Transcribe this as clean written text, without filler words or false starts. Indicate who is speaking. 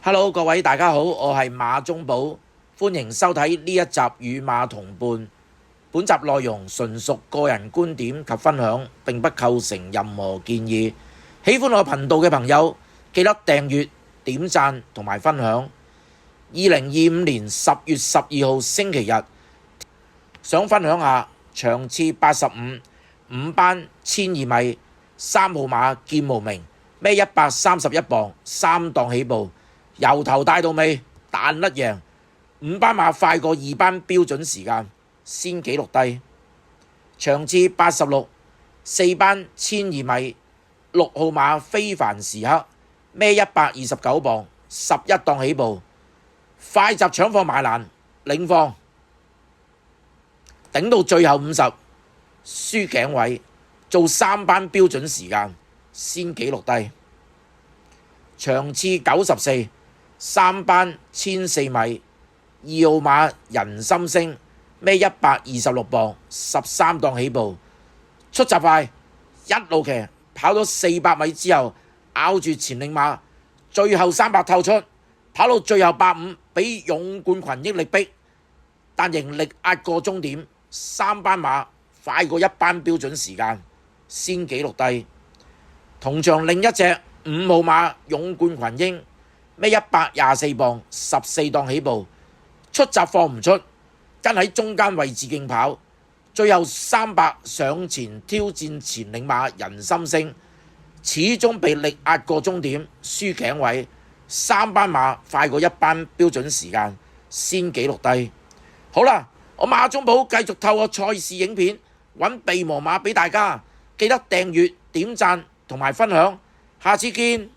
Speaker 1: Hello，各位大家好，我係馬中寶，歡迎收睇呢一集與馬同伴。本集內容純屬個人觀點及分享，並不構成任何建議。喜歡我頻道嘅朋友，記得訂閱、點讚同埋分享。2025年10月12號星期日，想分享下場次85 5班1200米3號馬劍無名，孭131磅，3檔起步。由頭帶到尾彈甩贏，5班馬快過2班標準時間，先紀錄低。場次86 4班1200米6號馬非凡時刻，孭129磅，11檔起步，快閘搶貨買難領放，頂到最後50輸頸位，做3班標準時間，先紀錄低。場次94 3班1400米2號馬人心星，孭126磅，13檔起步，出閘快，一路騎跑咗400米之後，咬住前領馬，最後300透出，跑到最後85，俾勇冠群益力逼，但仍力壓過終點，3班馬快過1班標準時間，先紀錄低。同場另一隻5號馬勇冠群英，孭124磅，14檔起步，出閘放唔出，跟喺中間位置競跑，最後300上前挑戰前領馬人心星，始終被力壓過終點，輸頸位，3班馬快過1班標準時間，先紀錄低。好啦，我馬中寶繼續透過賽事影片揾備忘馬俾大家，記得訂閱、點讚同埋分享，下次見。